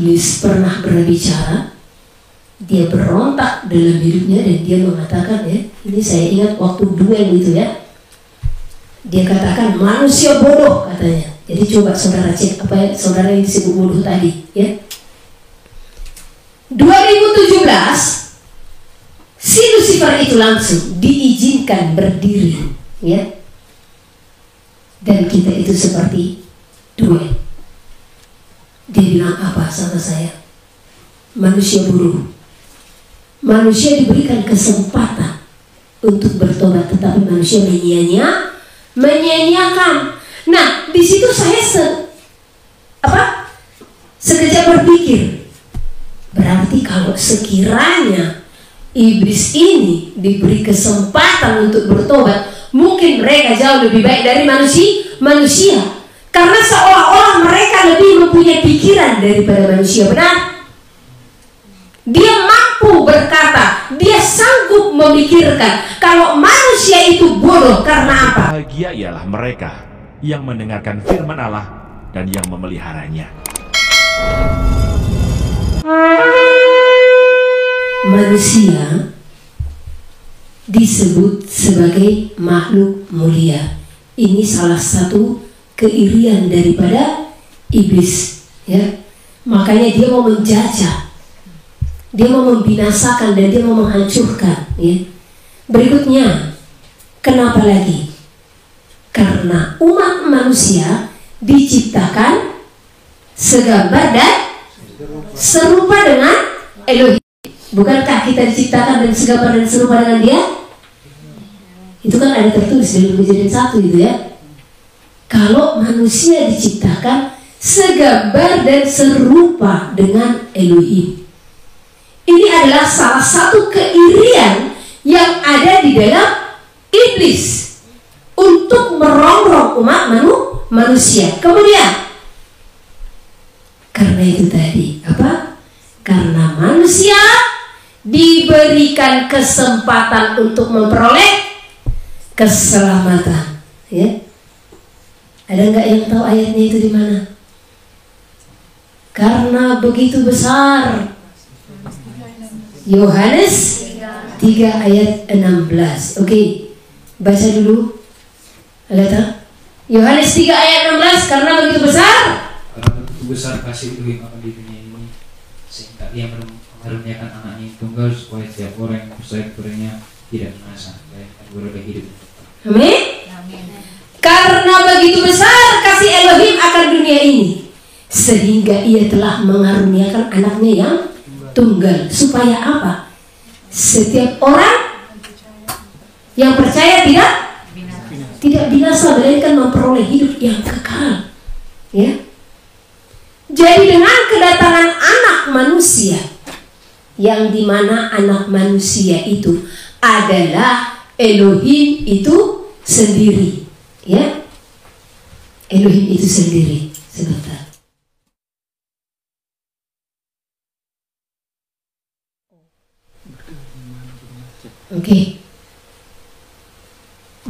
iblis pernah berbicara, dia berontak dalam hidupnya dan dia mengatakan, ya, ini saya ingat waktu duel itu ya, dia katakan manusia bodoh katanya. Jadi coba saudara cek apa ya, saudara yang disebut bodoh tadi ya. 2017 si Lucifer itu langsung diizinkan berdiri ya. Dan kita itu seperti duel. Dia bilang apa sama saya? Manusia bodoh. Manusia diberikan kesempatan untuk bertobat, tetapi manusia menyia-nyiakan. Nah, di situ saya sekejap berpikir, berarti kalau sekiranya iblis ini diberi kesempatan untuk bertobat, mungkin mereka jauh lebih baik dari manusia. Karena seolah-olah mereka lebih mempunyai pikiran daripada manusia, benar? Dia mampu berkata, dia sanggup memikirkan. Kalau manusia itu bodoh, karena apa? Bahagia ialah mereka yang mendengarkan firman Allah dan yang memeliharanya. Manusia disebut sebagai makhluk mulia. Ini salah satu keirian daripada iblis ya. Makanya dia mau menjajah, dia mau membinasakan dan dia mau menghancurkan ya. Berikutnya, kenapa lagi? Karena umat manusia diciptakan segambar dan serupa dengan Elohim. Bukankah kita diciptakan dan segambar dan serupa dengan dia? Itu kan ada tertulis dalam Kejadian 1 itu ya. Kalau manusia diciptakan segambar dan serupa dengan Elohim. Ini adalah salah satu keirian yang ada di dalam iblis untuk merongrong umat manusia. Kemudian, karena itu tadi apa? Karena manusia diberikan kesempatan untuk memperoleh keselamatan. Ya, ada nggak yang tahu ayatnya itu di mana? Karena begitu besar. Yohanes 3 ayat 16. Oke, baca dulu. Lihat, Yohanes 3 ayat 16. Karena begitu besar. Karena begitu besar kasih Elohim akan di dunia ini, sehingga Ia mengaruniakan anaknya yang tunggal, supaya setiap orang yang percaya kepadanya tidak binasa, melainkan beroleh hidup. Amin. Karena begitu besar kasih Elohim akan dunia ini, sehingga Ia telah mengaruniakan anaknya yang tunggal, supaya apa? Setiap orang yang percaya tidak binasa, melainkan memperoleh hidup yang kekal. Ya. Jadi dengan kedatangan anak manusia, yang dimana anak manusia itu adalah Elohim itu sendiri, ya, Elohim itu sendiri. Sebentar. Oke.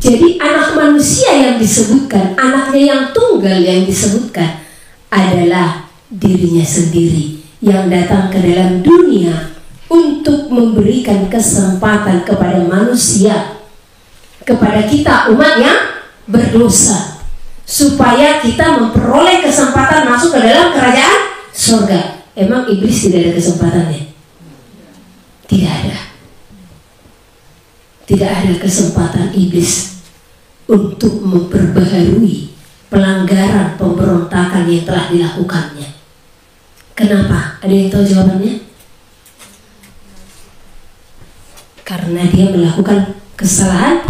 Jadi anak manusia yang disebutkan, anaknya yang tunggal yang disebutkan adalah dirinya sendiri yang datang ke dalam dunia untuk memberikan kesempatan kepada manusia, kepada kita umat yang berdosa, supaya kita memperoleh kesempatan masuk ke dalam kerajaan surga. Emang iblis tidak ada kesempatannya? Tidak ada. Tidak ada kesempatan iblis untuk memperbaharui pelanggaran pemberontakan yang telah dilakukannya. Kenapa? Ada yang tahu jawabannya? Karena dia melakukan kesalahan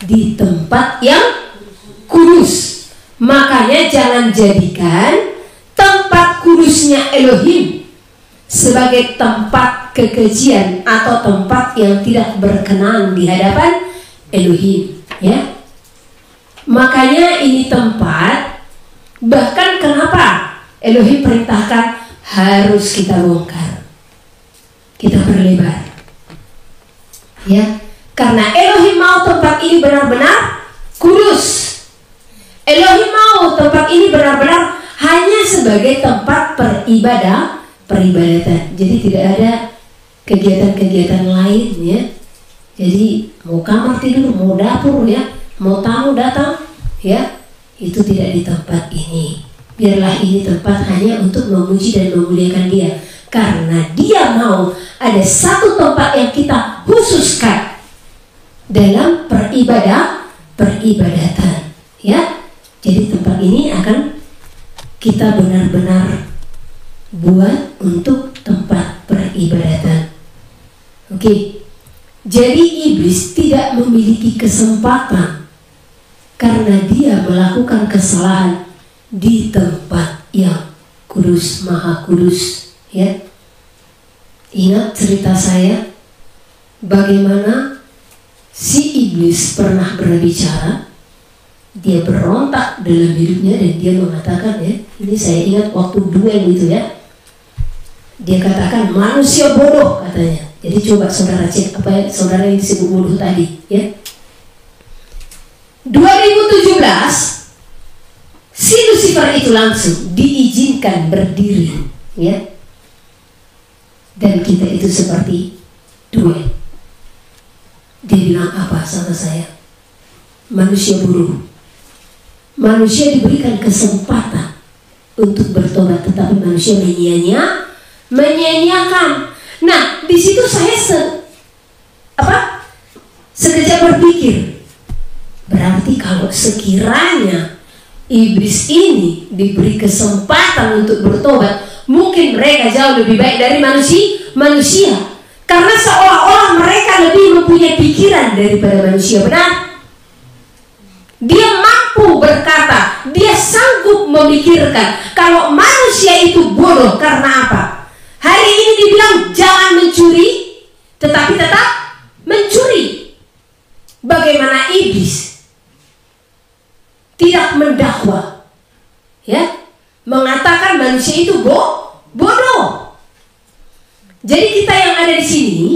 di tempat yang kudus. Makanya jangan jadikan tempat kudusnya Elohim sebagai tempat kekejian atau tempat yang tidak berkenan di hadapan Elohim, ya. Makanya ini tempat, bahkan kenapa Elohim perintahkan harus kita bongkar, kita perlebar, ya, karena Elohim mau tempat ini benar-benar kudus. Elohim mau tempat ini benar-benar hanya sebagai tempat peribadatan. Jadi tidak ada kegiatan-kegiatan lain ya. Jadi mau kamar tidur, mau dapur ya, mau tamu datang ya, itu tidak di tempat ini. Biarlah ini tempat hanya untuk memuji dan memuliakan Dia, karena Dia mau ada satu tempat yang kita khususkan dalam peribadatan ya. Jadi tempat ini akan kita benar-benar buat untuk tempat peribadatan. Oke. Jadi iblis tidak memiliki kesempatan karena dia melakukan kesalahan di tempat yang kudus, maha kudus ya. Ingat cerita saya bagaimana si iblis pernah berbicara. Dia berontak dalam hidupnya dan dia mengatakan ya, ini saya ingat waktu duel itu ya, dia katakan manusia bodoh katanya. Jadi coba saudara cek apa ya, saudara yang disebut bodoh tadi ya. 2017 si Lucifer itu langsung diizinkan berdiri ya. Dan kita itu seperti duel. Dia bilang apa sama saya? Manusia bodoh. Manusia diberikan kesempatan untuk bertobat, tetapi manusia menyia-nyiakan. Nah, di situ saya sekejap berpikir, berarti kalau sekiranya iblis ini diberi kesempatan untuk bertobat, mungkin mereka jauh lebih baik dari manusia. Karena seolah-olah mereka lebih mempunyai pikiran daripada manusia, benar? Dia mampu berkata, dia sanggup memikirkan. Kalau manusia itu bodoh karena apa? Hari ini dibilang jangan mencuri, tetapi tetap mencuri. Bagaimana iblis tidak mendakwa, ya, mengatakan manusia itu bodoh. Jadi kita yang ada di sini,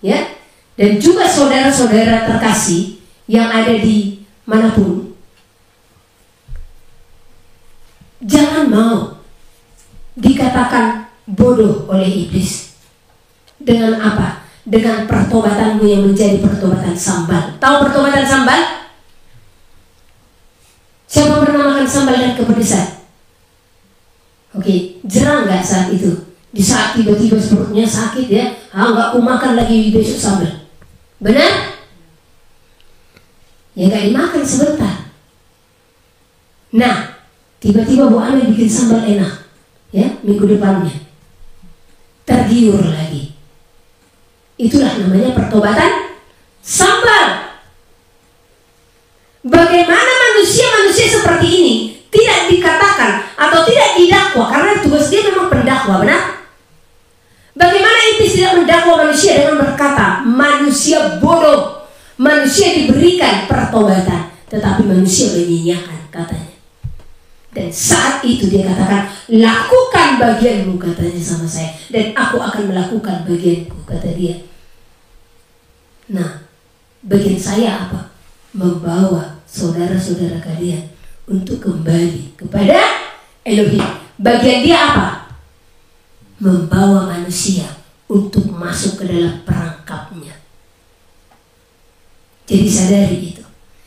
ya, dan juga saudara-saudara terkasih yang ada di manapun, jangan mau dikatakan bodoh oleh iblis. Dengan apa? Dengan pertobatanmu yang menjadi pertobatan sambal. Tahu pertobatan sambal? Siapa pernah makan sambal dan kepedesan? Oke, jerah nggak saat itu? Di saat tiba-tiba perutnya sakit ya, nggak aku makan lagi besok sambal. Benar? Ya nggak dimakan sebentar. Nah, tiba-tiba Bu Ana bikin sambal enak, ya, minggu depannya tergiur lagi. Itulah namanya pertobatan sambal. Bagaimana manusia seperti ini tidak dikatakan atau tidak didakwa, karena tugas dia memang pendakwa, benar? Bagaimana iblis tidak mendakwa manusia dengan berkata manusia bodoh, manusia diberikan pertobatan, tetapi manusia menyia-nyiakan katanya. Dan saat itu dia katakan, lakukan bagianmu katanya sama saya, dan aku akan melakukan bagianku kata dia. Nah, bagian saya apa? Membawa saudara-saudara kalian untuk kembali kepada Elohim. Bagian dia apa? Membawa manusia untuk masuk ke dalam perangkapnya. Jadi sadari itu.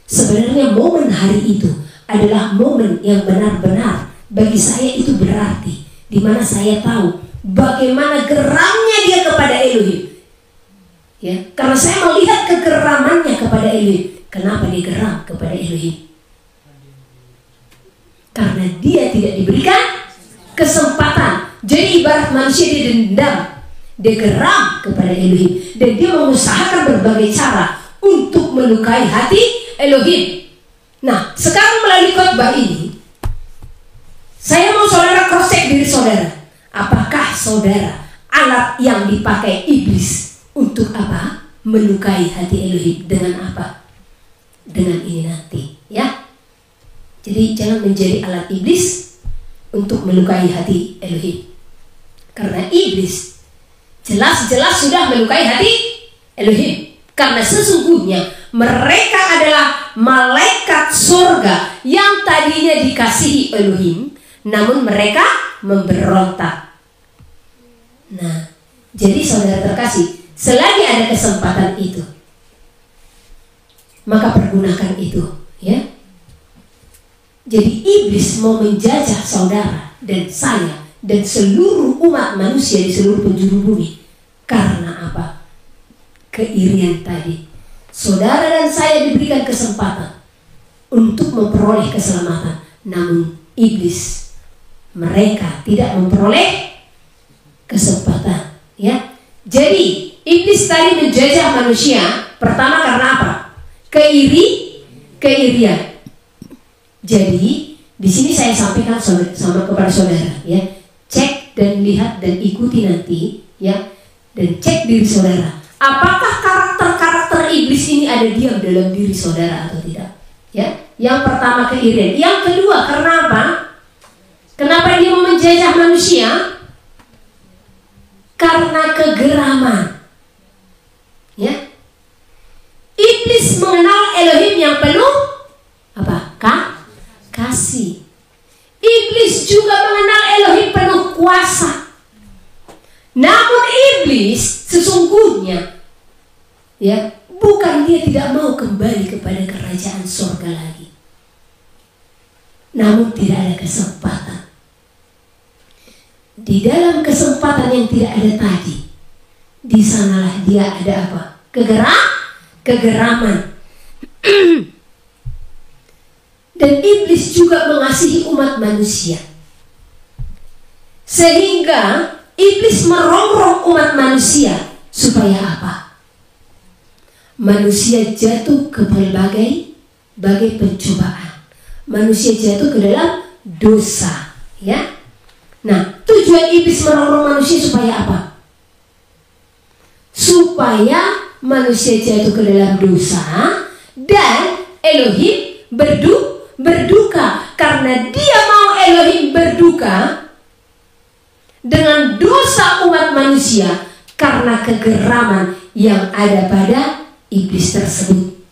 Sebenarnya momen hari itu adalah momen yang benar-benar bagi saya itu berarti, di mana saya tahu bagaimana geramnya dia kepada Elohim. Ya, karena saya melihat kegeramannya kepada Elohim. Kenapa dia geram kepada Elohim? Karena dia tidak diberikan kesempatan. Jadi ibarat manusia dia dendam, dia geram kepada Elohim, dan dia mengusahakan berbagai cara untuk melukai hati Elohim. Nah, sekarang melalui khotbah ini, saya mau saudara cross check diri saudara. Apakah saudara alat yang dipakai iblis untuk apa? Melukai hati Elohim. Dengan apa? Dengan ini nanti, ya. Jadi jangan menjadi alat iblis untuk melukai hati Elohim. Karena iblis jelas-jelas sudah melukai hati Elohim. Karena sesungguhnya mereka adalah malaikat surga yang tadinya dikasihi Elohim, namun mereka memberontak. Nah, jadi saudara terkasih, selagi ada kesempatan itu, maka pergunakan itu, ya. Jadi iblis mau menjajah saudara dan saya dan seluruh umat manusia di seluruh penjuru bumi. Karena apa? Keirian tadi. Saudara dan saya diberikan kesempatan untuk memperoleh keselamatan, namun iblis, mereka tidak memperoleh kesempatan, ya. Jadi iblis tadi menjajah manusia pertama karena apa? Keirian. Jadi di sini saya sampaikan sama kepada saudara, ya, cek dan lihat dan ikuti nanti, ya, dan cek diri saudara. Apakah karakter iblis ini ada diam dalam diri saudara atau tidak? Ya, yang pertama keirian. Yang kedua karena apa? Kenapa dia mau menjajah manusia? Karena kegeraman. Ya, iblis mengenal Elohim yang penuh apa? Kasih. Iblis juga mengenal Elohim penuh kuasa. Namun iblis sesungguhnya, ya, bukan dia tidak mau kembali kepada kerajaan surga lagi, namun tidak ada kesempatan. Di dalam kesempatan yang tidak ada tadi, di sanalah dia ada apa? Kegeraman. Dan iblis juga mengasihi umat manusia, sehingga iblis merongrong umat manusia supaya apa? Manusia jatuh ke berbagai pencobaan. Manusia jatuh ke dalam dosa, ya. Nah, tujuan iblis merongrong manusia supaya apa? Supaya manusia jatuh ke dalam dosa dan Elohim berduka. Karena dia mau Elohim berduka dengan dosa umat manusia karena kegeraman yang ada pada iblis tersebut,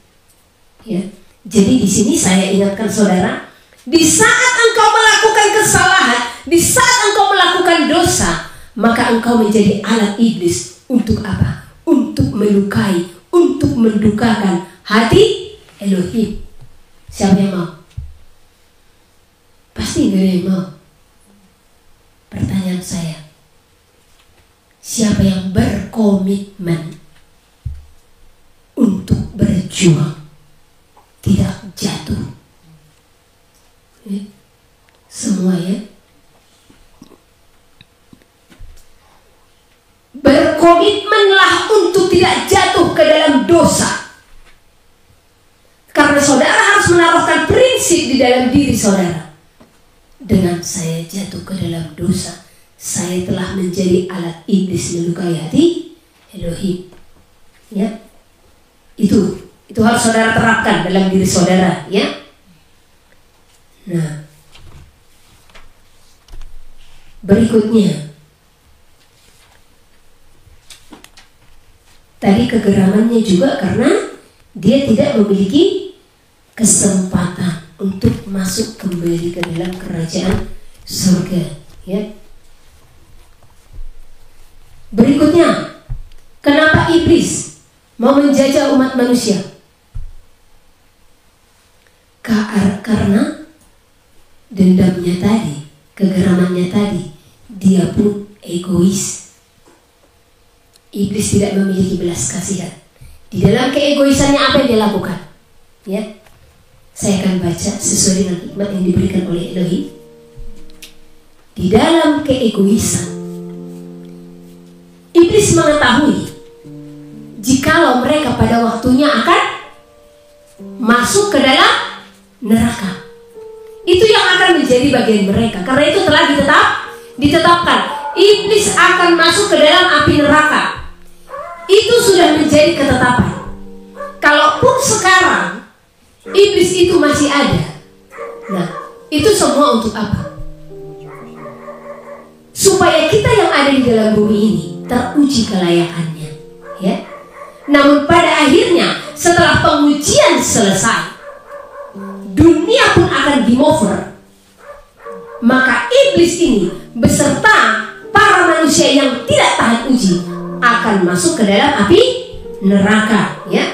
ya. Jadi di sini saya ingatkan saudara, di saat engkau melakukan kesalahan, di saat engkau melakukan dosa, maka engkau menjadi alat iblis untuk apa? Untuk melukai, untuk mendukakan hati Elohim. Siapa yang mau? Pasti nggak ada yang mau. Pertanyaan saya, siapa yang berkomitmen untuk berjuang tidak jatuh? Ya. Semua, ya. Berkomitmenlah untuk tidak jatuh ke dalam dosa. Karena saudara harus menaruhkan prinsip di dalam diri saudara. Dengan saya jatuh ke dalam dosa, saya telah menjadi alat iblis melukai hati Elohim. Ya, itu harus saudara terapkan dalam diri saudara, ya. Nah, berikutnya, tadi kegeramannya juga karena dia tidak memiliki kesempatan untuk masuk kembali ke dalam kerajaan surga, ya. Berikutnya, kenapa iblis mau menjajah umat manusia? Karena dendamnya tadi, kegeramannya tadi, dia pun egois. Iblis tidak memiliki belas kasihan. Di dalam keegoisannya apa yang dia lakukan? Ya, saya akan baca sesuai dengan hikmat yang diberikan oleh Elohim. Di dalam keegoisan, iblis mengetahui jikalau mereka pada waktunya akan masuk ke dalam neraka. Itu yang akan menjadi bagian mereka. Karena itu telah ditetapkan, iblis akan masuk ke dalam api neraka. Itu sudah menjadi ketetapan. Kalaupun sekarang iblis itu masih ada, nah, itu semua untuk apa? Supaya kita yang ada di dalam bumi ini teruji kelayakannya, ya. Namun pada akhirnya setelah pengujian selesai, dunia pun akan game over. maka iblis ini beserta para manusia yang tidak tahan uji akan masuk ke dalam api neraka, ya.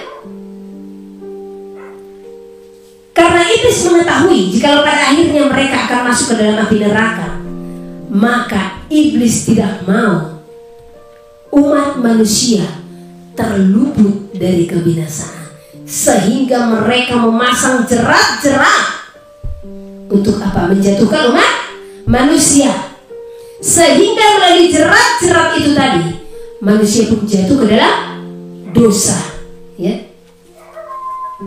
Karena iblis mengetahui jika pada akhirnya mereka akan masuk ke dalam api neraka, maka iblis tidak mau umat manusia terluput dari kebinasaan, sehingga mereka memasang jerat-jerat untuk apa? Menjatuhkan umat manusia, sehingga melalui jerat-jerat itu tadi manusia pun jatuh ke dalam dosa, ya.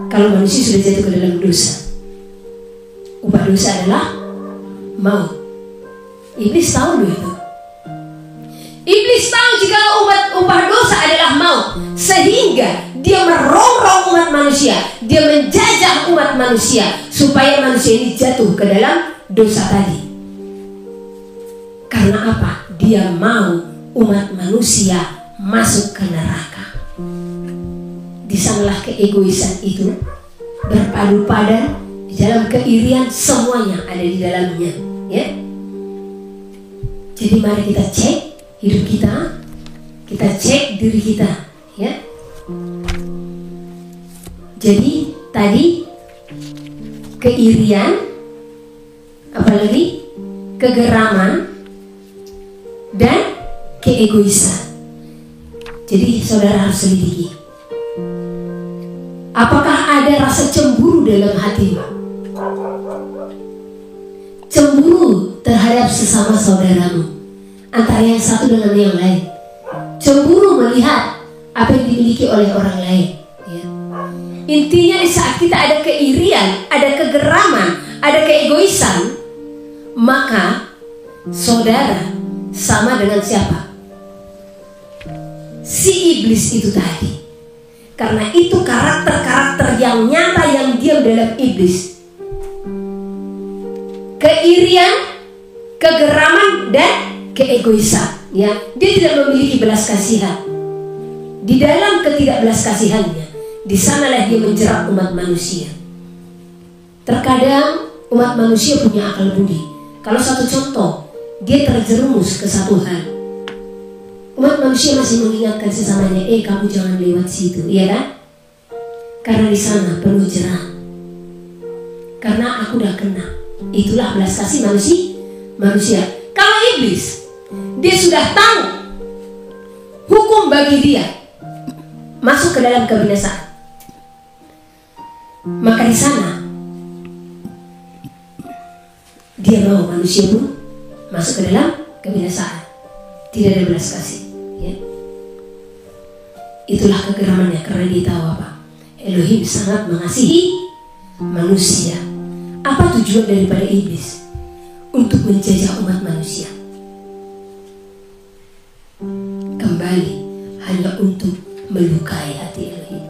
Kalau manusia sudah jatuh ke dalam dosa, upah dosa adalah maut. Iblis tahu loh itu. Iblis tahu jika upah dosa adalah maut, sehingga dia merongrong umat manusia, dia menjajah umat manusia supaya manusia ini jatuh ke dalam dosa tadi. Karena apa? Dia mau umat manusia masuk ke neraka. Di sanalah keegoisan itu berpadu padan, di dalam keirian semuanya ada di dalamnya, ya. Jadi mari kita cek hidup kita cek diri kita, ya. Jadi tadi keirian, apalagi kegeraman dan keegoisan. Jadi saudara harus selidiki. Apakah ada rasa cemburu dalam hatimu? Cemburu terhadap sesama saudaramu, antara yang satu dengan yang lain. Cemburu melihat apa yang dimiliki oleh orang lain, ya. Intinya di saat kita ada keirian, ada kegeraman, ada keegoisan, maka saudara sama dengan siapa? Si iblis itu tadi. Karena itu karakter-karakter yang nyata yang diam dalam iblis. Keirian, kegeraman, dan keegoisan, ya. Dia tidak memiliki belas kasihan. Di dalam ketidakbelas kasihannya, di sanalah dia menjerat umat manusia. Terkadang umat manusia punya akal budi. Kalau satu contoh, dia terjerumus ke satu hal, umat manusia masih mengingatkan sesamanya, kamu jangan lewat situ, iya kan? Karena di sana penuh jerat. Karena aku udah kena. Itulah belas kasih manusia. Kalau iblis, dia sudah tahu hukum bagi dia masuk ke dalam kebinasaan, maka di sana dia mau manusia pun masuk ke dalam kebinasaan. Tidak ada belas kasih, ya. Itulah kegeramannya, karena dia tahu apa? Elohim sangat mengasihi manusia. Apa tujuan daripada iblis? Untuk menjajah umat manusia. Kembali hanya untuk melukai hati Elohim.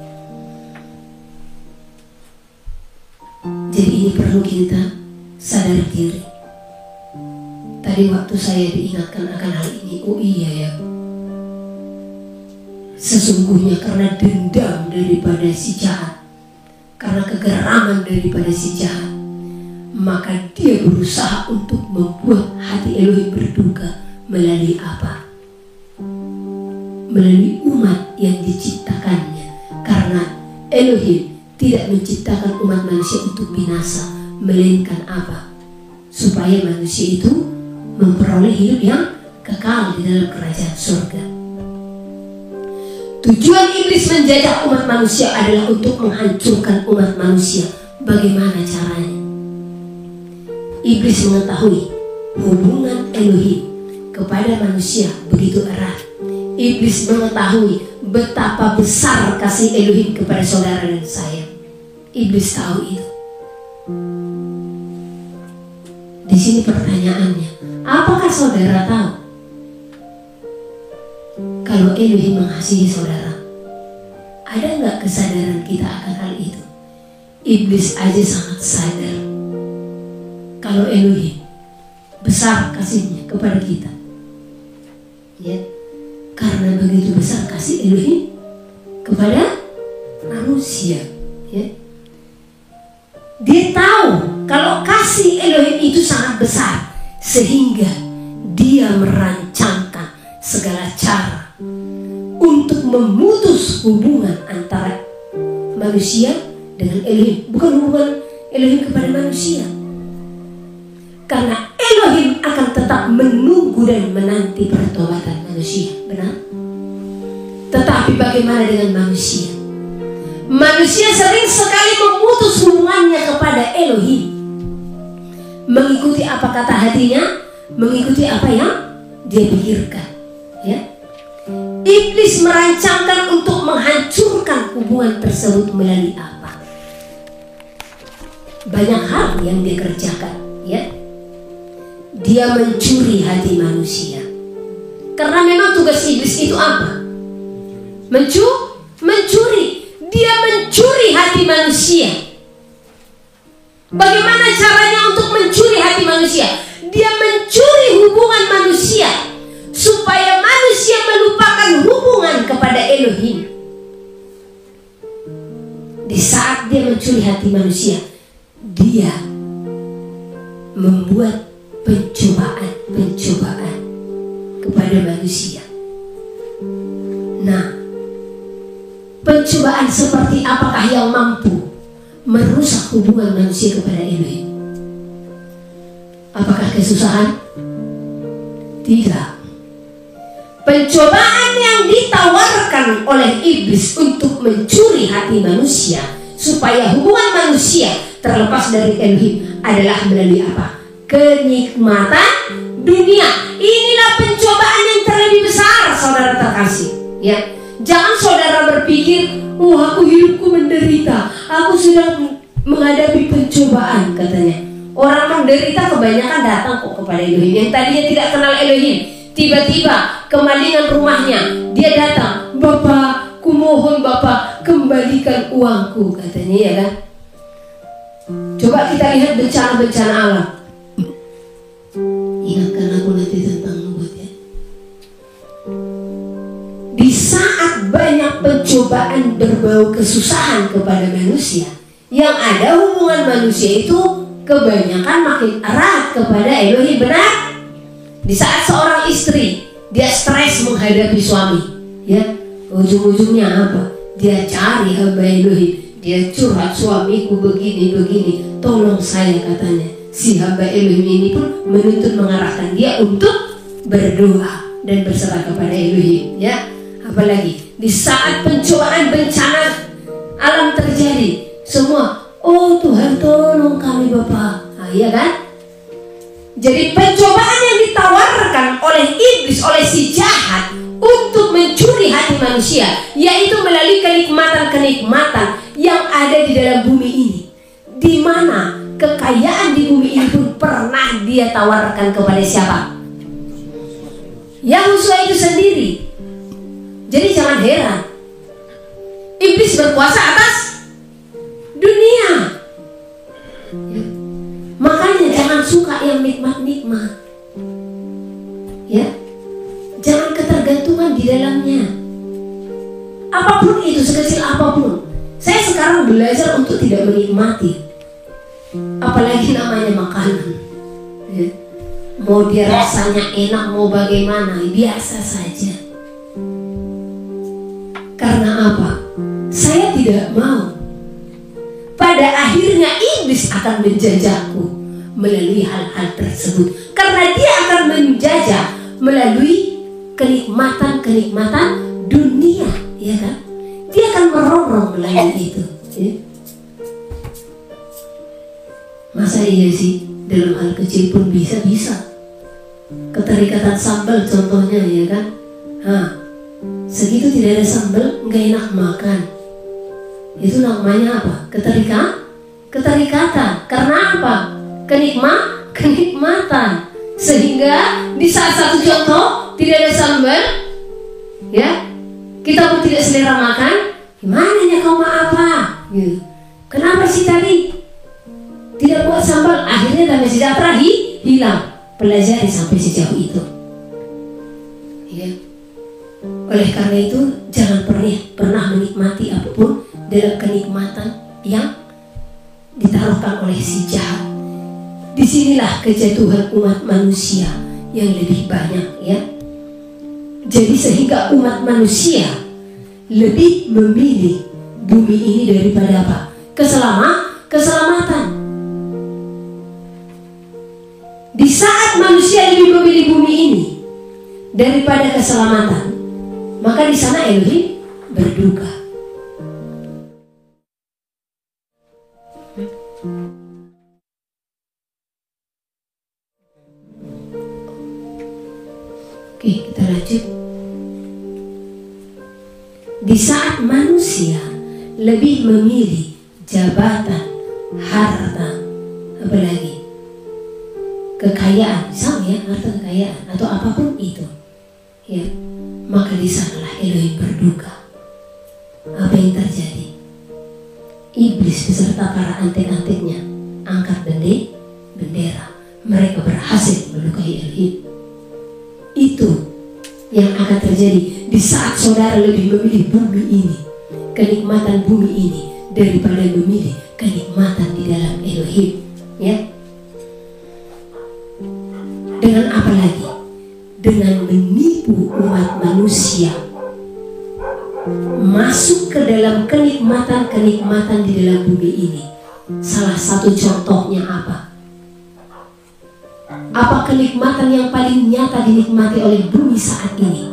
Jadi ini perlu kita sadar diri. Tadi waktu saya diingatkan akan hal ini, oh iya ya, sesungguhnya karena dendam daripada si jahat, karena kegeraman daripada si jahat, maka dia berusaha untuk membuat hati Elohim berduka. Melalui apa? Melalui umat yang diciptakannya. Karena Elohim tidak menciptakan umat manusia untuk binasa, melainkan apa? Supaya manusia itu memperoleh hidup yang kekal di dalam kerajaan surga. Tujuan iblis menjajah umat manusia adalah untuk menghancurkan umat manusia. Bagaimana caranya? Iblis mengetahui hubungan Elohim kepada manusia begitu erat. Iblis mengetahui betapa besar kasih Elohim kepada saudara dan saya. Iblis tahu itu. Di sini pertanyaannya, apakah saudara tahu kalau Elohim mengasihi saudara? Ada nggak kesadaran kita akan hal itu? Iblis aja sangat sadar kalau Elohim besar kasihnya kepada kita, ya. Karena begitu besar kasih Elohim kepada manusia, ya. Dia tahu kalau kasih Elohim itu sangat besar, sehingga dia merancangkan segala cara untuk memutus hubungan antara manusia dengan Elohim. Bukan hubungan Elohim kepada manusia, karena Elohim akan tetap menunggu dan menanti pertobatan manusia, benar? Tetapi bagaimana dengan manusia? Manusia sering sekali memutus hubungannya kepada Elohim, mengikuti apa kata hatinya, mengikuti apa yang dia pikirkan, ya. Iblis merancangkan untuk menghancurkan hubungan tersebut melalui apa? Banyak hal yang dia kerjakan, ya. Dia mencuri hati manusia. Karena memang tugas iblis itu apa? Mencuri. Dia mencuri hati manusia. Bagaimana caranya untuk mencuri hati manusia? Dia mencuri hubungan manusia supaya manusia melupakan hubungan kepada Elohim. Di saat dia mencuri hati manusia, dia membuat pencobaan kepada manusia. Nah, pencobaan seperti apakah yang mampu merusak hubungan manusia kepada Elohim? Apakah kesusahan? Tidak. Pencobaan yang ditawarkan oleh iblis untuk mencuri hati manusia supaya hubungan manusia terlepas dari Elohim adalah melalui apa? Kenikmatan dunia. Inilah pencobaan yang terlebih besar, saudara terkasih, ya. Jangan saudara berpikir, aku hidupku menderita, aku sudah menghadapi pencobaan, katanya. Orang menderita kebanyakan datang kok kepada Elohim. Yang tadinya tidak kenal Elohim, tiba-tiba kemalingan rumahnya, dia datang, Bapak, kumohon Bapak kembalikan uangku, katanya, ya kan. Coba kita lihat bencana-bencana alam. Ingatkan aku nanti tentang Nubuat, ya. Di saat banyak pencobaan berbau kesusahan kepada manusia, yang ada hubungan manusia itu kebanyakan makin erat kepada Elohim, benar? Di saat seorang istri dia stres menghadapi suami, ya, ujung-ujungnya apa? Dia cari hamba Elohim, dia curhat, suamiku begini, tolong saya, katanya. Si hamba Elohim ini pun menuntut mengarahkan dia untuk berdoa dan berserah kepada Elohim, ya. Apalagi di saat pencobaan bencana alam terjadi, semua, oh Tuhan tolong kami Bapak, nah, iya kan? Jadi pencobaan yang ditawarkan oleh iblis, oleh si jahat untuk mencuri hati manusia, yaitu melalui kenikmatan-kenikmatan yang ada di dalam bumi ini, di mana kekayaan di bumi ini pun pernah dia tawarkan kepada siapa? Yahusua itu sendiri. Jadi jangan heran, iblis berkuasa atas dunia. Makanya jangan suka yang nikmat-nikmat, ya. Jangan ketergantungan di dalamnya. Apapun itu, sekecil apapun. Saya sekarang belajar untuk tidak menikmati, apalagi namanya makanan, ya. Mau dia rasanya enak, mau bagaimana, biasa saja. Karena apa? Saya tidak mau pada akhirnya iblis akan menjajahku melalui hal-hal tersebut. Karena dia akan menjajah melalui kenikmatan-kenikmatan dunia, ya kan? Dia akan merongrong melalui itu, ya. Masa iya sih dalam hal kecil pun bisa? Keterikatan sambal contohnya, ya kan? Segitu tidak ada sambal, nggak enak makan. Itu namanya apa? Keterikatan. Karena apa? Kenikmatan. Sehingga di saat satu contoh tidak ada sambal, ya, kita pun tidak selera makan. Gimana ya kau mau apa? Gitu. Kenapa sih tadi tidak buat sambal? Akhirnya damai sejahtera hilang. Pelajari sampai sejauh itu, ya. Oleh karena itu jangan pernah menikmati apapun dalam kenikmatan yang ditaruhkan oleh si jahat. Disinilah kejatuhan umat manusia yang lebih banyak, ya. Jadi sehingga umat manusia lebih memilih bumi ini daripada apa? Keselamatan. Di saat manusia lebih memilih bumi ini daripada keselamatan, maka di sana Elohim berduka. Oke, kita lanjut. Di saat manusia lebih memilih jabatan, harta, apalagi kekayaan, sama ya, harta kekayaan atau apapun itu, ya, maka di sanalah Elohim berduka. Apa yang terjadi? Iblis beserta para antek-anteknya angkat bendera. Mereka berhasil melukai Elohim. Itu yang akan terjadi di saat saudara lebih memilih bumi ini, kenikmatan bumi ini, daripada memilih kenikmatan di dalam Elohim, ya. Dengan apa lagi? Dengan menipu umat manusia masuk ke dalam kenikmatan di dalam bumi ini. Salah satu contohnya apa? Apa kenikmatan yang paling nyata dinikmati oleh bumi saat ini,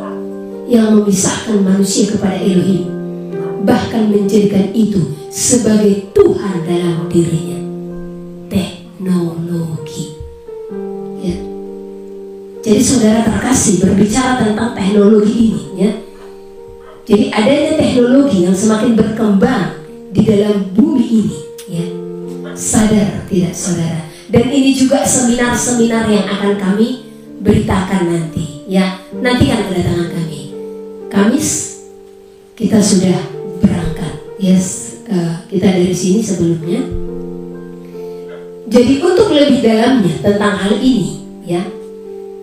yang memisahkan manusia kepada Elohim, bahkan menjadikan itu sebagai Tuhan dalam dirinya? Teknologi, ya. Jadi saudara terkasih, berbicara tentang teknologi ini, ya. Jadi adanya teknologi yang semakin berkembang di dalam bumi ini, ya. Sadar tidak saudara? Dan ini juga seminar-seminar yang akan kami beritakan nanti, ya. Nanti kan kedatangan kami. Kamis kita sudah berangkat, yes, kita dari sini sebelumnya. Jadi untuk lebih dalamnya tentang hal ini, ya,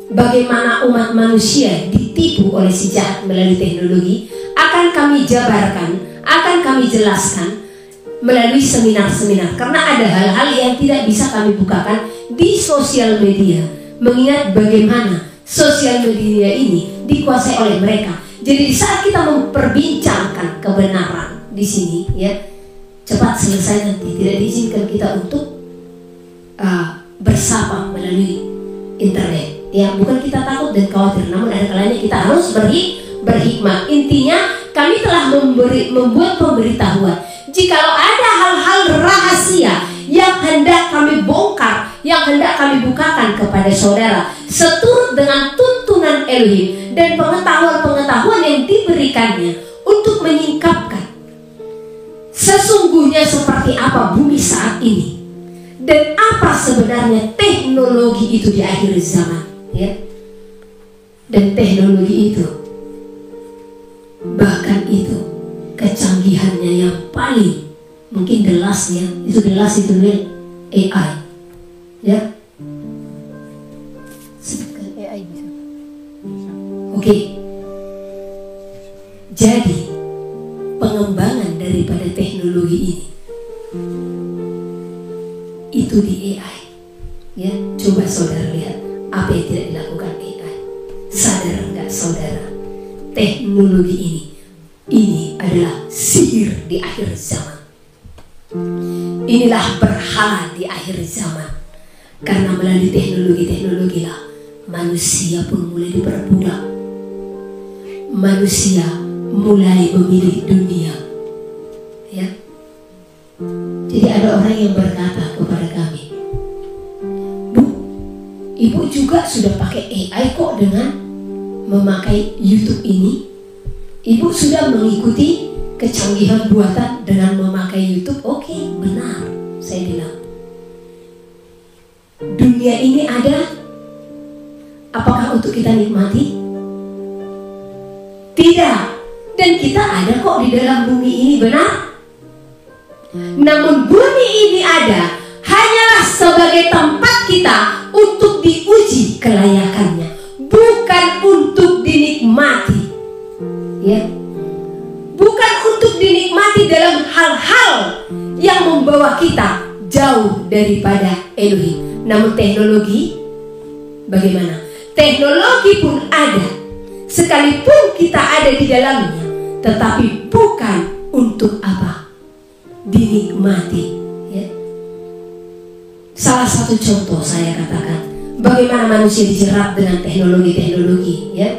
bagaimana umat manusia ditipu oleh si jahat melalui teknologi, akan kami jabarkan, akan kami jelaskan melalui seminar-seminar, karena ada hal-hal yang tidak bisa kami bukakan di sosial media, mengingat bagaimana sosial media ini dikuasai oleh mereka. Jadi di saat kita memperbincangkan kebenaran di sini, ya, cepat selesai nanti, tidak diizinkan kita untuk bersapa melalui internet, ya. Bukan kita takut dan khawatir, namun ada kalanya kita harus berhikmat. Intinya kami telah membuat pemberitahuan. Jikalau ada hal-hal rahasia yang hendak kami bongkar, yang hendak kami bukakan kepada saudara, seturut dengan tuntunan Elohim dan pengetahuan-pengetahuan yang diberikannya untuk menyingkapkan sesungguhnya seperti apa bumi saat ini dan apa sebenarnya teknologi itu di akhir zaman, ya. Dan teknologi itu, bahkan itu kecanggihannya yang paling mungkin the last, ya, itu the last itu AI, ya. Sebutkan AI bisa. Oke. Jadi pengembangan daripada teknologi ini itu di AI, ya. Coba saudara lihat apa yang tidak dilakukan AI. Sadar enggak saudara, teknologi ini adalah sihir di akhir zaman. Inilah berhala di akhir zaman. Karena melalui teknologi lah manusia pun mulai diperbudak. Manusia mulai memilih dunia, ya. Jadi ada orang yang berkata kepada kami, Bu, Ibu juga sudah pakai AI kok dengan memakai YouTube ini. Ibu sudah mengikuti kecanggihan buatan dengan memakai YouTube. Oke, benar, saya bilang. Dunia ini ada, apakah untuk kita nikmati? Tidak. Dan kita ada kok di dalam bumi ini, benar? Namun bumi ini ada hanyalah sebagai tempat kita untuk diuji kelayakannya, bukan untuk dinikmati, ya. Bukan untuk dinikmati dalam hal-hal yang membawa kita jauh daripada Elohim. Namun teknologi bagaimana? Teknologi pun ada, sekalipun kita ada di dalamnya, tetapi bukan untuk apa? Dinikmati, ya. Salah satu contoh saya katakan, bagaimana manusia dijerat dengan teknologi-teknologi, ya.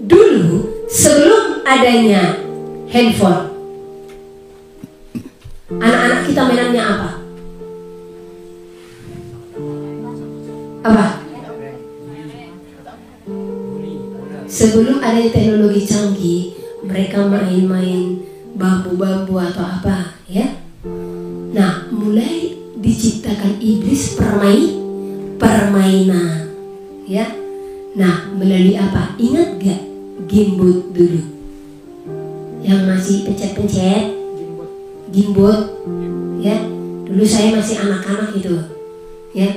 Dulu sebelum adanya handphone, anak-anak kita mainannya apa? Apa? Sebelum adanya teknologi canggih, mereka main-main bambu-bambu atau apa, ya. Nah, mulai diciptakan iblis permainan, ya. Nah, melalui apa? Ingat gak gimbot dulu? Yang masih pencet-pencet, gimbot, ya. Dulu saya masih anak-anak itu, ya.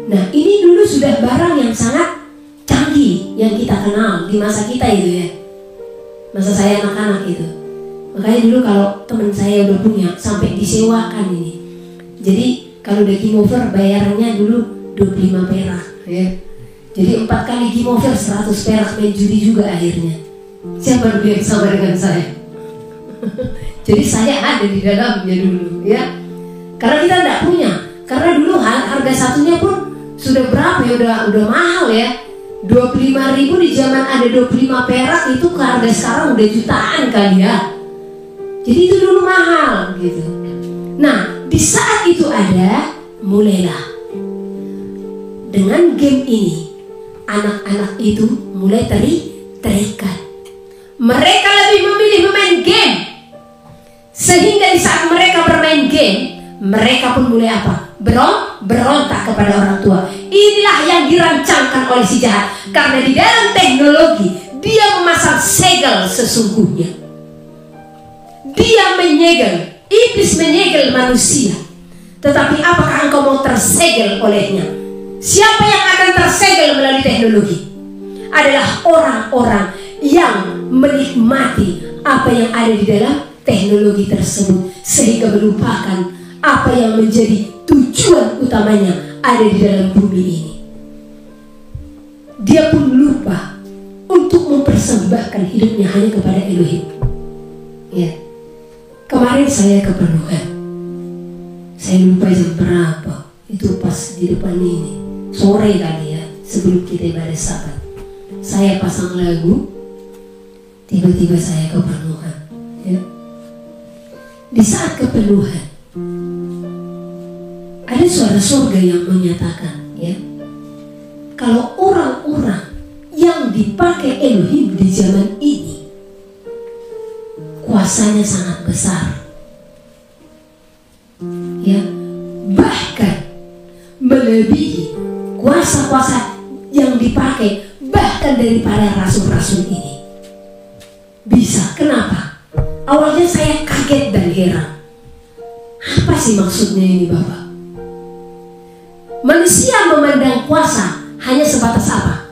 Nah, ini dulu sudah barang yang sangat canggih yang kita kenal di masa kita itu, ya. Masa saya anak-anak itu. Makanya dulu kalau teman saya udah punya sampai disewakan ini. Jadi kalau udah game over bayarannya dulu 25 perak, ya. Jadi 4 kali game over 100 perak, main judi juga akhirnya. Siapa dulu yang sama dengan saya? Jadi saya ada di dalamnya dulu, ya. Karena kita tidak punya. Karena dulu harga satunya pun sudah berapa ya, udah mahal, ya. 25.000 di zaman ada 25 perak itu ke harga sekarang udah jutaan kali, ya. Jadi itu dulu mahal gitu. Nah, di saat itu ada, mulailah dengan game ini anak-anak itu mulai terikat. Mereka lebih memilih bermain game, sehingga di saat mereka bermain game, mereka pun mulai apa? Berontak kepada orang tua. Inilah yang dirancangkan oleh si jahat, karena di dalam teknologi dia memasang segel sesungguhnya. Dia menyegel, iblis menyegel manusia. Tetapi apakah engkau mau tersegel olehnya? Siapa yang akan tersegel melalui teknologi? Adalah orang-orang yang menikmati apa yang ada di dalam teknologi tersebut, sehingga melupakan apa yang menjadi tujuan utamanya ada di dalam bumi ini. Dia pun lupa untuk mempersembahkan hidupnya hanya kepada Elohim, ya. Kemarin saya ke Penuhan, saya lupa jam berapa, itu pas di depan ini, sore kali, ya, sebelum kita ibadah Sabat. Saya pasang lagu, tiba-tiba saya ke Penuhan, ya. Di saat kepenuhan ada suara surga yang menyatakan, ya, kalau orang-orang yang dipakai Elohim di zaman ini kuasanya sangat besar, ya, bahkan melebihi kuasa-kuasa yang dipakai bahkan daripada rasul-rasul ini. Bisa, kenapa? Awalnya saya kaget dan heran. Apa sih maksudnya ini, Bapak? Manusia memandang kuasa hanya sebatas apa?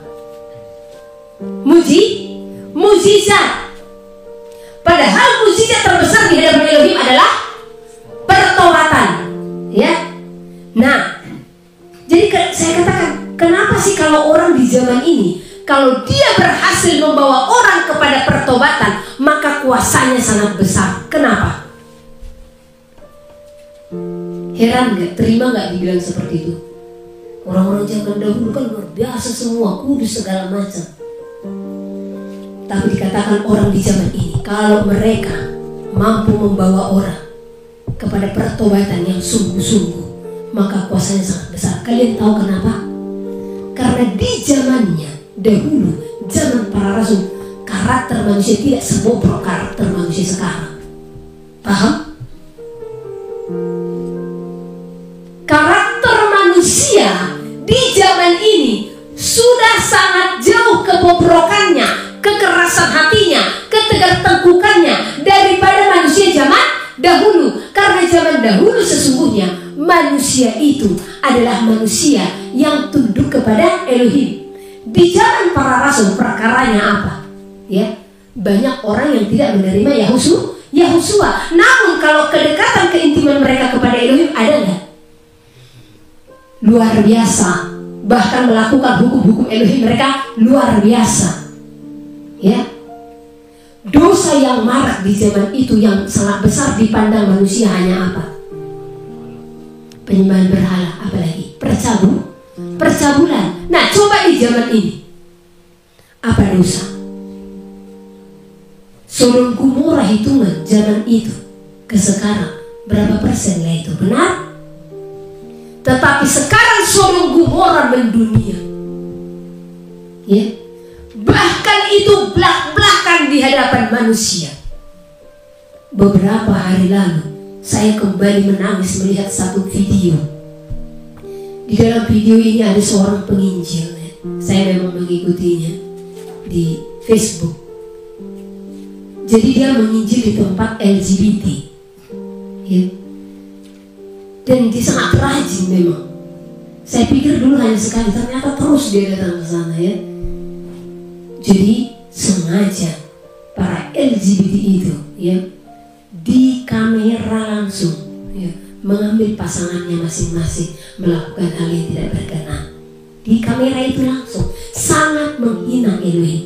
Mujizat. Padahal mujizat terbesar di hadapan Elohim adalah pertobatan, ya. Nah, jadi saya katakan, kenapa sih kalau orang di zaman ini, kalau dia berhasil membawa orang kepada pertobatan, maka kuasanya sangat besar. Kenapa? Heran gak? Terima gak dibilang seperti itu? Orang-orang zaman dahulu kan luar biasa semua, kudus segala macam. Tapi dikatakan orang di zaman ini, kalau mereka mampu membawa orang kepada pertobatan yang sungguh-sungguh, maka kuasanya sangat besar. Kalian tahu kenapa? Karena di zamannya dahulu, zaman para rasul, karakter manusia tidak sebobrok karakter manusia sekarang. Paham? Karakter manusia di zaman ini sudah sangat jauh kebobrokannya, kekerasan hatinya, ketegar-tengkukannya daripada manusia zaman dahulu. Karena zaman dahulu sesungguhnya manusia itu adalah manusia yang tunduk kepada Elohim. Di zaman para rasul perkaranya apa? Ya, banyak orang yang tidak menerima Yahusua. Namun kalau kedekatan keintiman mereka kepada Elohim ada nggak? luar biasa, bahkan melakukan hukum-hukum Elohim mereka luar biasa. Ya, dosa yang marak di zaman itu yang sangat besar dipandang manusia hanya apa? Penyembahan berhala, apalagi percabulan. Nah, coba di zaman ini apa dosa? Sodom Gomora hitungan zaman itu ke sekarang berapa persen lah itu, benar? Tetapi sekarang Sodom Gomora mendunia, ya, bahkan itu belak-belakan di hadapan manusia. Beberapa hari lalu saya kembali menangis melihat satu video. Di dalam video ini ada seorang penginjil, ya. Saya memang mengikutinya di Facebook. Jadi dia menginjil di tempat LGBT, ya. Dan dia sangat rajin memang. Saya pikir dulu hanya sekali, ternyata terus dia datang ke sana, ya. Jadi sengaja para LGBT itu, ya, di kamera langsung, ya, mengambil pasangannya masing-masing melakukan hal yang tidak berkenan. Di kamera itu langsung sangat menghina Elohim,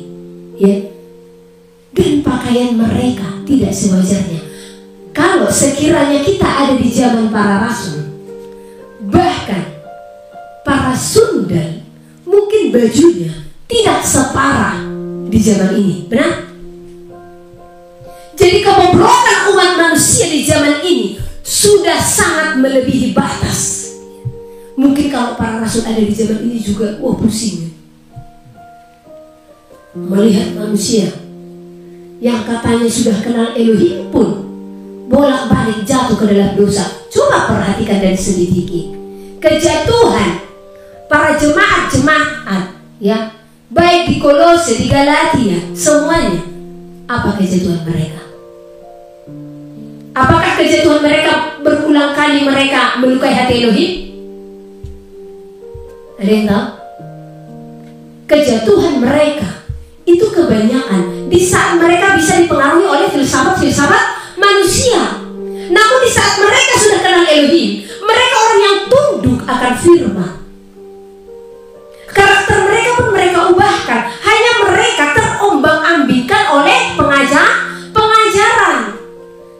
ya. Dan pakaian mereka tidak sewajarnya. Kalau sekiranya kita ada di zaman para rasul, bahkan para sundal, mungkin bajunya tidak separah di zaman ini, benar? Jadi kebobrokan umat manusia di zaman ini sudah sangat melebihi batas. Mungkin kalau para rasul ada di zaman ini juga, wah pusing. Melihat manusia yang katanya sudah kenal Elohim pun bolak-balik jatuh ke dalam dosa. Coba perhatikan dan selidiki kejatuhan para jemaat-jemaat, ya, baik di Kolose, di Galatia, semuanya. Apa kejatuhan mereka? Apakah kejatuhan mereka berulang kali mereka melukai hati Elohim? Ada yang tahu? Kejatuhan mereka itu kebanyakan di saat mereka bisa dipengaruhi oleh filsafat-filsafat manusia. Namun di saat mereka sudah kenal Elohim, mereka orang yang tunduk akan firman. Karakter mereka pun mereka ubahkan. Hanya mereka terombang-ambingkan oleh pengajaran.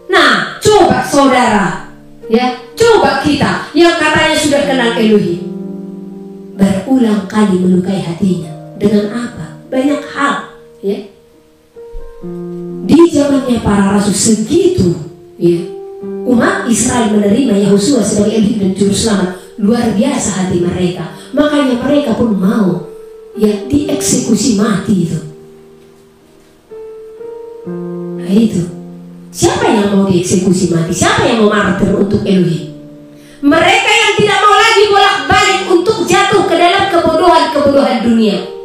Nah, coba saudara, ya, coba kita yang katanya sudah kenal Elohim berulang kali melukai hatinya dengan apa? Banyak hal, ya. Di zamannya para rasul segitu, ya, umat Israel menerima Yahosua sebagai Elohim dan juru selamat. Luar biasa hati mereka. Makanya mereka pun mau, ya, dieksekusi mati itu. Nah itu, siapa yang mau dieksekusi mati? Siapa yang mau martir untuk Elohim? Mereka yang tidak mau lagi bolak-balik untuk jatuh ke dalam kebodohan dunia.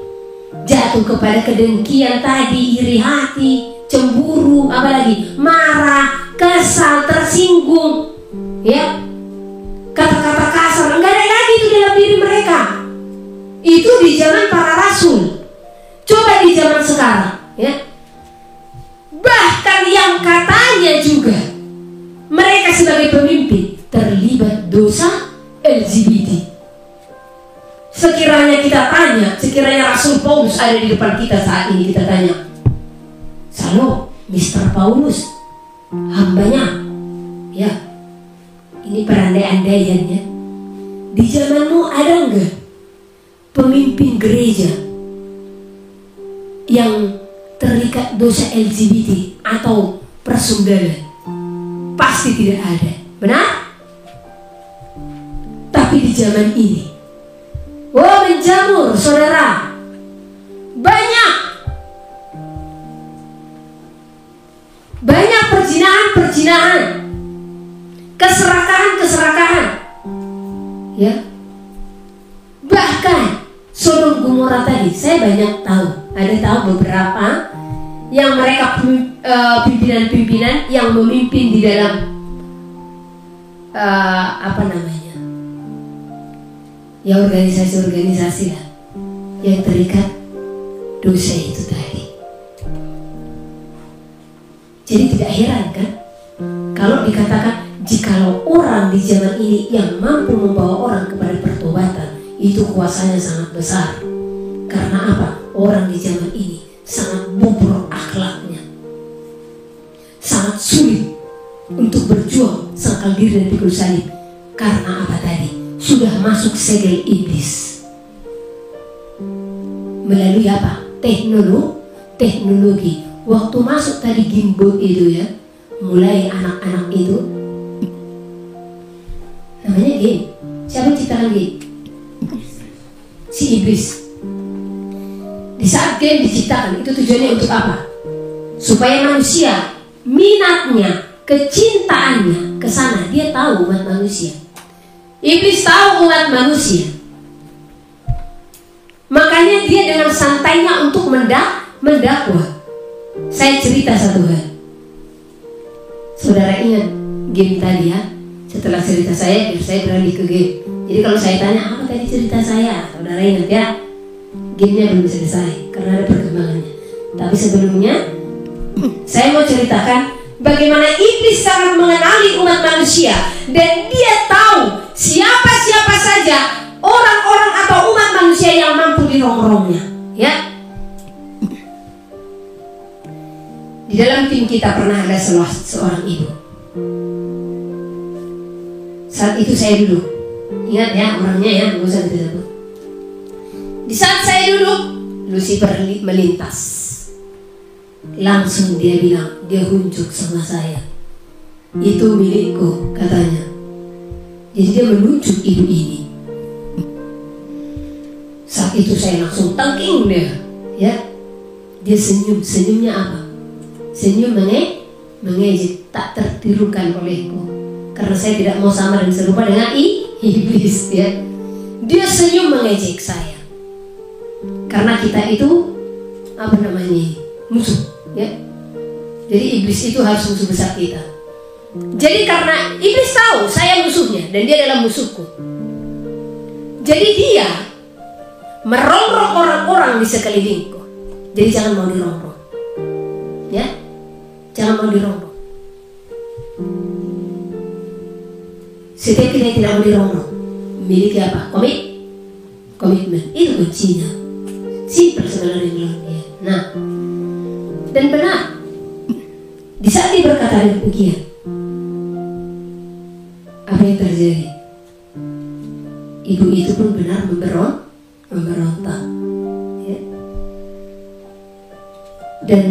Jatuh kepada kedengkian tadi, iri hati, cemburu, apalagi marah, kesal, tersinggung, ya, kata-kata kasar, enggak ada lagi itu dalam diri mereka. Itu di zaman para rasul. Coba di zaman sekarang, ya, bahkan yang katanya juga mereka sebagai pemimpin terlibat dosa LGBT. Sekiranya kita tanya, sekiranya Rasul Paulus ada di depan kita saat ini, kita tanya, "Salam, Mr. Paulus, hambanya, ya, ini perandai-andaiannya, di zamanmu ada enggak pemimpin gereja yang terikat dosa LGBT atau persundalan?" Pasti tidak ada, benar? Tapi di zaman ini, wah, menjamur, saudara. Banyak perjinahan, keserakahan, ya. Bahkan Sodom Gomora tadi, saya banyak tahu beberapa yang mereka pimpinan-pimpinan yang memimpin di dalam ya, organisasi-organisasi lah yang terikat dosa itu tadi. Jadi tidak heran kan kalau dikatakan jikalau orang di zaman ini yang mampu membawa orang kepada pertobatan, itu kuasanya sangat besar. Karena apa? Orang di zaman ini sangat bobrok akhlaknya, sangat sulit untuk berjuang sangkal diri dan pikul salib. Karena apa tadi? Sudah masuk segel iblis. Melalui apa? Teknologi. Waktu masuk tadi gimbal itu ya, mulai anak-anak itu namanya game. Siapa yang ciptakan game? Si iblis. Di saat game diciptakan, itu tujuannya untuk apa? Supaya manusia minatnya, kecintaannya ke sana. Dia tahu umat manusia. Iblis tahu umat manusia. Makanya dia dengan santainya untuk mendakwa. Saya cerita satu hal. Saudara ingat game tadi ya? Setelah cerita saya, biar saya beralih ke game. Jadi kalau saya tanya, apa tadi cerita saya? Saudara ingat ya? Gamenya belum selesai, karena ada perkembangannya. Tapi sebelumnya, saya mau ceritakan bagaimana iblis sangat mengenali umat manusia. Dan dia tahu siapa-siapa saja orang-orang atau umat manusia yang mampu dirongrongnya. Ya. Di dalam tim kita pernah ada seorang ibu. Saat itu saya duduk. Ingat ya orangnya ya, nggak usah disebut. Di saat saya duduk, Lucifer melintas. Langsung dia bilang, dia hunjuk sama saya. Itu milikku, katanya. Jadi dia menunjuk ibu ini. Saat itu saya langsung tengking dia. Ya, dia senyum. Senyumnya apa? Senyum mengejek, tak tertirukan olehku. Karena saya tidak mau sama dan serupa dengan iblis ya. Dia senyum mengejek saya. Karena kita itu apa namanya? Musuh ya. Jadi iblis itu harus musuh besar kita. Jadi karena iblis tahu saya musuhnya dan dia adalah musuhku. Jadi dia merongrong orang-orang di sekelilingku. Jadi jangan mau dirongrong. Ya. Jangan mau dirongrong. Setiap kita yang tidak mau dirongrong memiliki apa? Komitmen. Itu kuncinya. Simpel sebenarnya bilang dia. Nah, dan benar. Di saat dia berkata demikian, apa yang terjadi? Ibu itu pun benar memberontak. Ya. Dan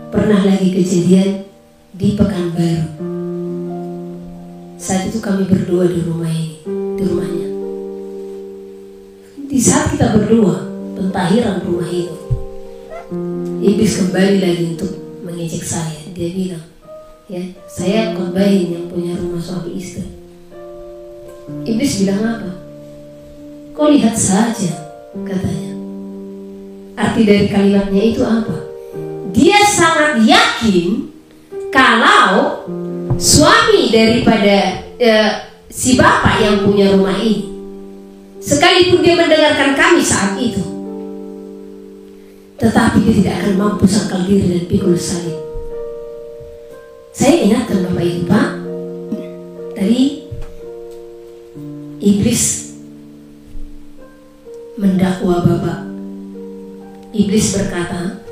pernah lagi kejadian di Pekanbaru. Saat itu kami berdua di rumahnya. Di saat kita berdua pentahiran rumah itu, iblis kembali lagi untuk mengejek saya. Dia bilang, ya saya khotbahin yang punya rumah suami istri. Iblis bilang apa? Kau lihat saja, katanya. Arti dari kalimatnya itu apa? Dia sangat yakin kalau suami daripada si bapak yang punya rumah ini, sekalipun dia mendengarkan kami saat itu, tetapi dia tidak akan mampu sangkal diri dan pikul salib. Saya ingatkan Bapak Ibu Pak, tadi iblis mendakwa Bapak. Iblis berkata,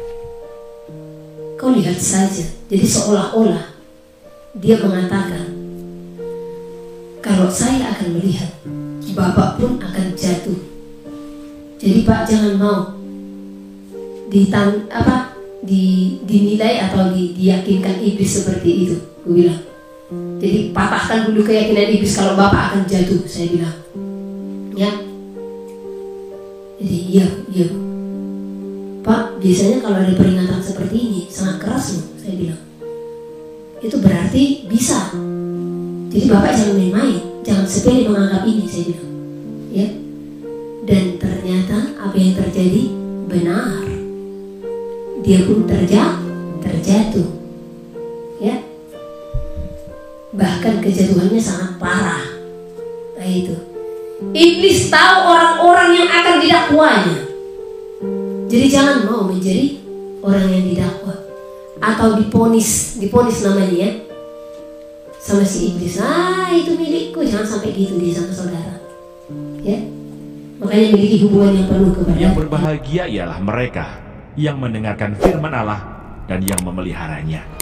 kau lihat saja. Jadi seolah-olah dia mengatakan, kalau saya akan melihat, Bapak pun akan jatuh. Jadi Pak jangan mau dinilai atau diyakinkan iblis seperti itu. Gue bilang, jadi patahkan dulu keyakinan iblis kalau Bapak akan jatuh. Saya bilang, ya. Jadi iya. Pak, biasanya kalau ada peringatan seperti ini sangat keras loh, saya bilang. Itu berarti bisa. Jadi Bapak jangan main-main, jangan sepele menganggap ini, saya bilang. Ya. Dan ternyata apa yang terjadi benar. Dia pun terjatuh. Ya. Bahkan kejatuhannya sangat parah. Nah itu. Iblis tahu orang-orang yang akan didakwanya. Jadi jangan mau menjadi orang yang didakwa atau diponis namanya ya. sama si iblis, itu milikku, jangan sampai gitu dia sama saudara. Ya, makanya memiliki hubungan yang penuh kepada Yang berbahagia ialah mereka yang mendengarkan firman Allah dan yang memeliharanya.